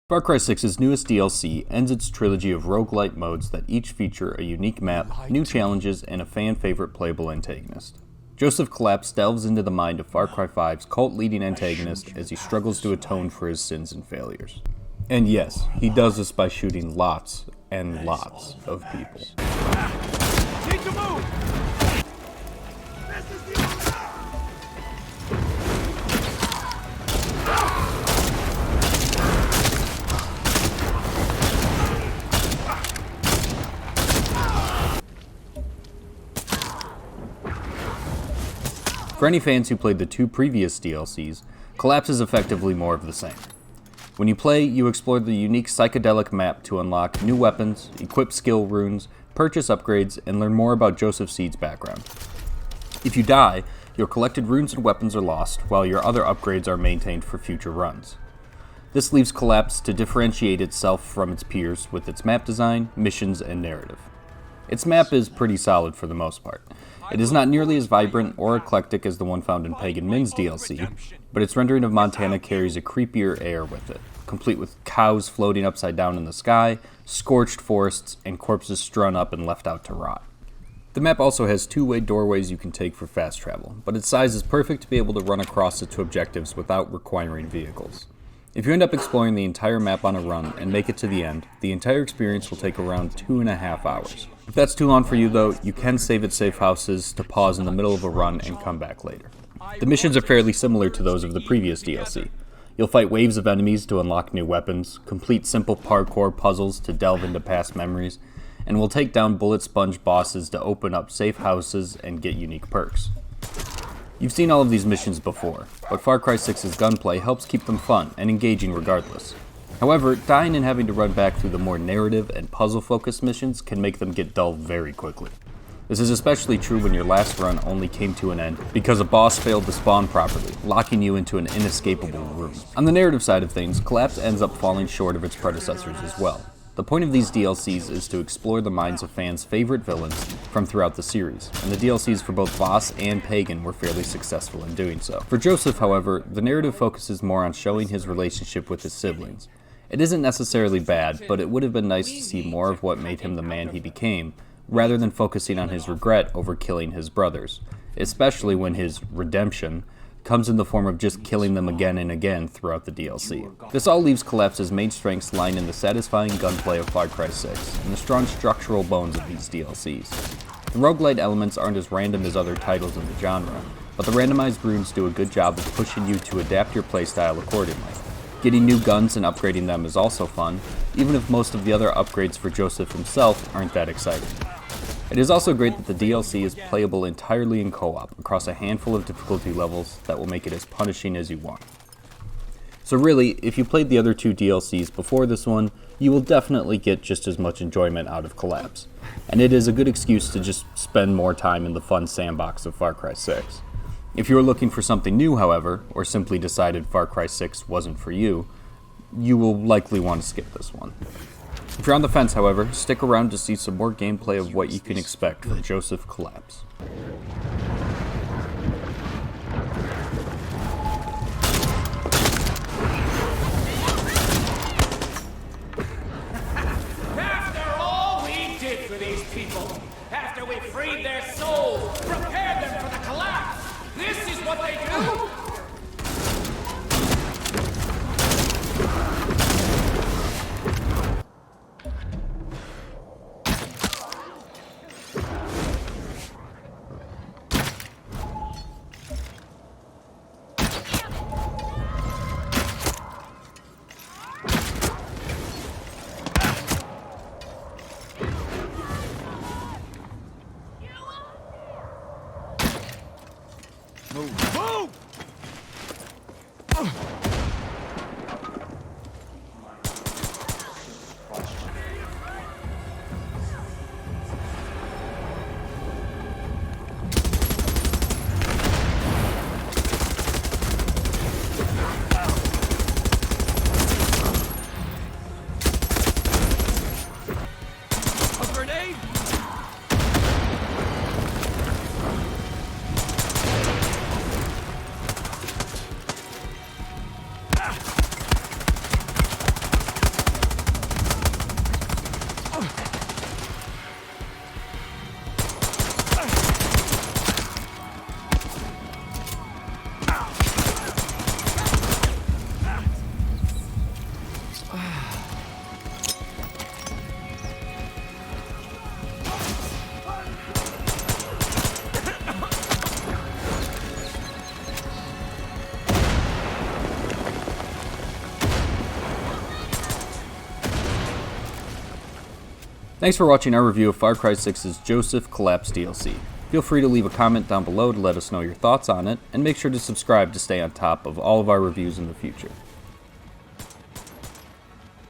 Far Cry 6's newest DLC ends its trilogy of rogue-lite modes that each feature a unique map, new challenges, and a fan-favorite playable antagonist. Joseph Collapse delves into the mind of Far Cry 5's cult-leading antagonist as he struggles to atone for his sins and failures. And yes, he does this by shooting lots and lots of people. Need to move! For any fans who played the two previous DLCs, Collapse is effectively more of the same. When you play, you explore the unique psychedelic map to unlock new weapons, equip skill runes, purchase upgrades, and learn more about Joseph Seed's background. If you die, your collected runes and weapons are lost, while your other upgrades are maintained for future runs. This leaves Collapse to differentiate itself from its peers with its map design, missions, and narrative. Its map is pretty solid for the most part. It is not nearly as vibrant or eclectic as the one found in Pagan Min's DLC, but its rendering of Montana carries a creepier air with it, complete with cows floating upside down in the sky, scorched forests, and corpses strewn up and left out to rot. The map also has two-way doorways you can take for fast travel, but its size is perfect to be able to run across it to objectives without requiring vehicles. If you end up exploring the entire map on a run and make it to the end, the entire experience will take around 2.5 hours. If that's too long for you though, you can save at safe houses to pause in the middle of a run and come back later. The missions are fairly similar to those of the previous DLC. You'll fight waves of enemies to unlock new weapons, complete simple parkour puzzles to delve into past memories, and will take down bullet sponge bosses to open up safe houses and get unique perks. You've seen all of these missions before, but Far Cry 6's gunplay helps keep them fun and engaging regardless. However, dying and having to run back through the more narrative and puzzle-focused missions can make them get dull very quickly. This is especially true when your last run only came to an end because a boss failed to spawn properly, locking you into an inescapable room. On the narrative side of things, Collapse ends up falling short of its predecessors as well. The point of these DLCs is to explore the minds of fans' favorite villains from throughout the series, and the DLCs for both Voss and Pagan were fairly successful in doing so. For Joseph, however, the narrative focuses more on showing his relationship with his siblings. It isn't necessarily bad, but it would have been nice to see more of what made him the man he became, rather than focusing on his regret over killing his brothers, especially when his redemption comes in the form of just killing them again and again throughout the DLC. This all leaves Collapse's main strengths lying in the satisfying gunplay of Far Cry 6, and the strong structural bones of these DLCs. The roguelite elements aren't as random as other titles in the genre, but the randomized runes do a good job of pushing you to adapt your playstyle accordingly. Getting new guns and upgrading them is also fun, even if most of the other upgrades for Joseph himself aren't that exciting. It is also great that the DLC is playable entirely in co-op across a handful of difficulty levels that will make it as punishing as you want. So really, if you played the other two DLCs before this one, you will definitely get just as much enjoyment out of Collapse, and it is a good excuse to just spend more time in the fun sandbox of Far Cry 6. If you are looking for something new, however, or simply decided Far Cry 6 wasn't for you, you will likely want to skip this one. If you're on the fence, however, stick around to see some more gameplay of what you can expect from Joseph Collapse. After all we did for these people, after we freed their souls, prepared them for the collapse, this is what they do? Move! A grenade? Thanks for watching our review of Far Cry 6's Joseph Collapse DLC. Feel free to leave a comment down below to let us know your thoughts on it, and make sure to subscribe to stay on top of all of our reviews in the future.